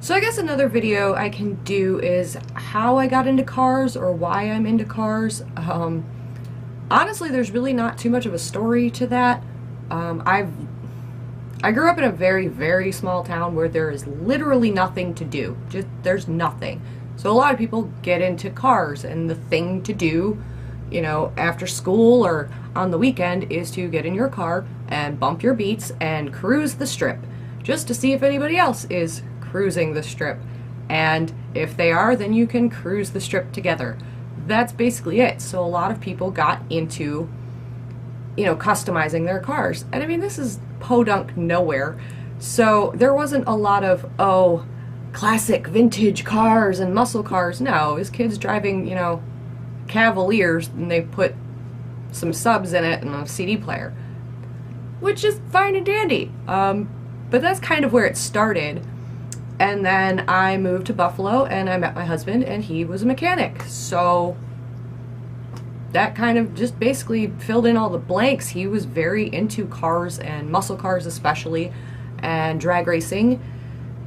So I guess another video I can do is how I got into cars or why I'm into cars. Honestly, there's really not too much of a story to that. I grew up in a very, very small town where there is literally nothing to do. Just there's nothing. So a lot of people get into cars, and the thing to do, you know, after school or on the weekend is to get in your car and bump your beats and cruise the strip just to see if anybody else is cruising the strip. And if they are, then you can cruise the strip together. That's basically it. So a lot of people got into, you know, customizing their cars. And I mean, this is podunk nowhere. So there wasn't a lot of, oh, classic vintage cars and muscle cars. No, it was kids driving, you know, Cavaliers, and they put some subs in it and a CD player, which is fine and dandy. But that's kind of where it started. And then I moved to Buffalo and I met my husband, and he was a mechanic. So that kind of just basically filled in all the blanks. He was very into cars and muscle cars especially, and drag racing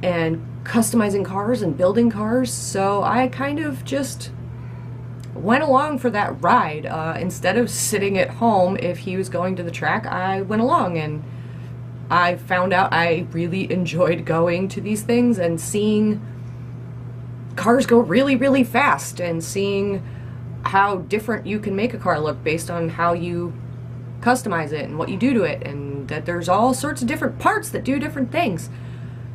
and customizing cars and building cars. So I kind of just went along for that ride. Instead of sitting at home if he was going to the track, I went along, and I found out I really enjoyed going to these things and seeing cars go really, really fast, and seeing how different you can make a car look based on how you customize it and what you do to it, and that there's all sorts of different parts that do different things.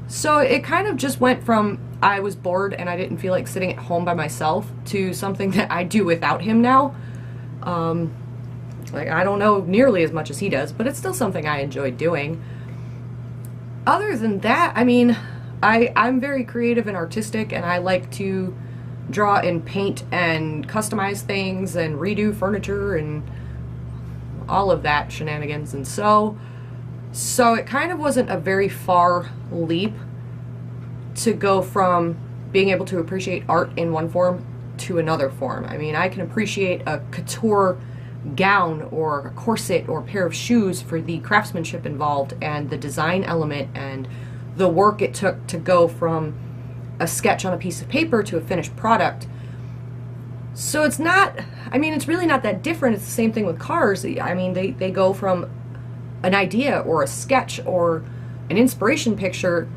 So it kind of just went from I was bored and I didn't feel like sitting at home by myself to something that I do without him now. Like, I don't know nearly as much as he does, but it's still something I enjoy doing. Other than that, I mean, I'm very creative and artistic, and I like to draw and paint and customize things and redo furniture and all of that shenanigans. And so it kind of wasn't a very far leap to go from being able to appreciate art in one form to another form. I mean, I can appreciate a couture gown or a corset or a pair of shoes for the craftsmanship involved and the design element and the work it took to go from a sketch on a piece of paper to a finished product. So it's not, I mean, it's really not that different. It's the same thing with cars. I mean, they go from an idea or a sketch or an inspiration picture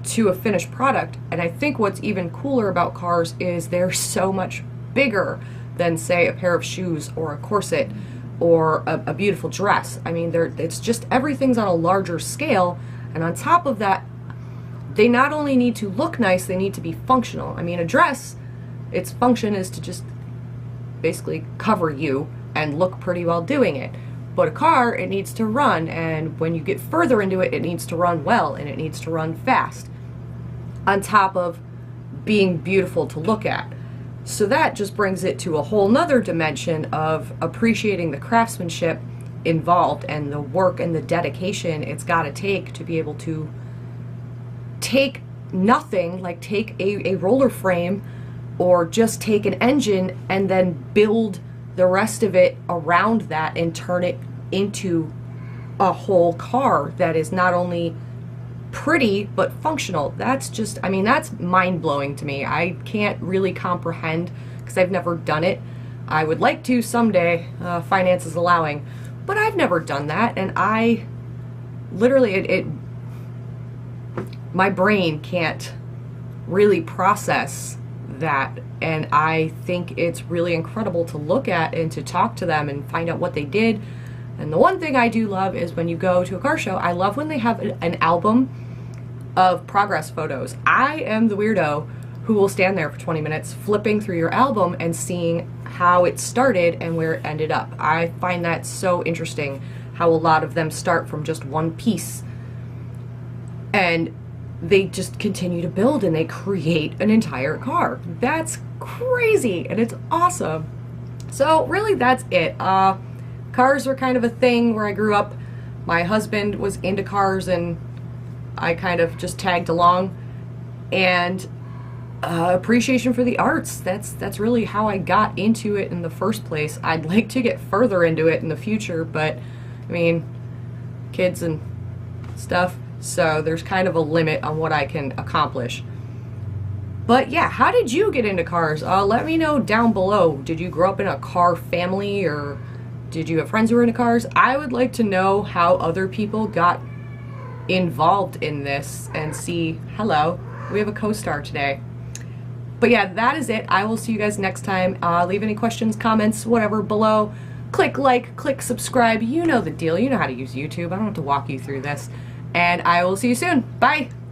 to a finished product. And I think what's even cooler about cars is they're so much bigger than, say, a pair of shoes or a corset or a beautiful dress. I mean, it's just everything's on a larger scale, and on top of that, they not only need to look nice, they need to be functional. I mean, a dress, its function is to just basically cover you and look pretty while doing it. But a car, it needs to run, and when you get further into it, it needs to run well, and it needs to run fast, on top of being beautiful to look at. So that just brings it to a whole nother dimension of appreciating the craftsmanship involved and the work and the dedication it's got to take to be able to take nothing, like take a roller frame or just take an engine and then build the rest of it around that and turn it into a whole car that is not only pretty but functional. That's just, I mean, that's mind-blowing to me. I can't really comprehend because I've never done it. I would like to someday, finances allowing, but I've never done that, and I literally, my brain can't really process that, and I think it's really incredible to look at and to talk to them and find out what they did. And the one thing I do love is when you go to a car show, I love when they have an album of progress photos. I am the weirdo who will stand there for 20 minutes flipping through your album and seeing how it started and where it ended up. I find that so interesting, how a lot of them start from just one piece and they just continue to build and they create an entire car. That's crazy, and it's awesome. So really, that's it. Cars were kind of a thing where I grew up. My husband was into cars and I kind of just tagged along. And appreciation for the arts, that's really how I got into it in the first place. I'd like to get further into it in the future, but I mean, kids and stuff, so there's kind of a limit on what I can accomplish. But yeah, how did you get into cars? Let me know down below. Did you grow up in a car family, or did you have friends who were into cars? I would like to know how other people got involved in this and see, hello, we have a co-star today. But yeah, that is it. I will see you guys next time. Leave any questions, comments, whatever below. Click like, click subscribe. You know the deal. You know how to use YouTube. I don't have to walk you through this. And I will see you soon. Bye.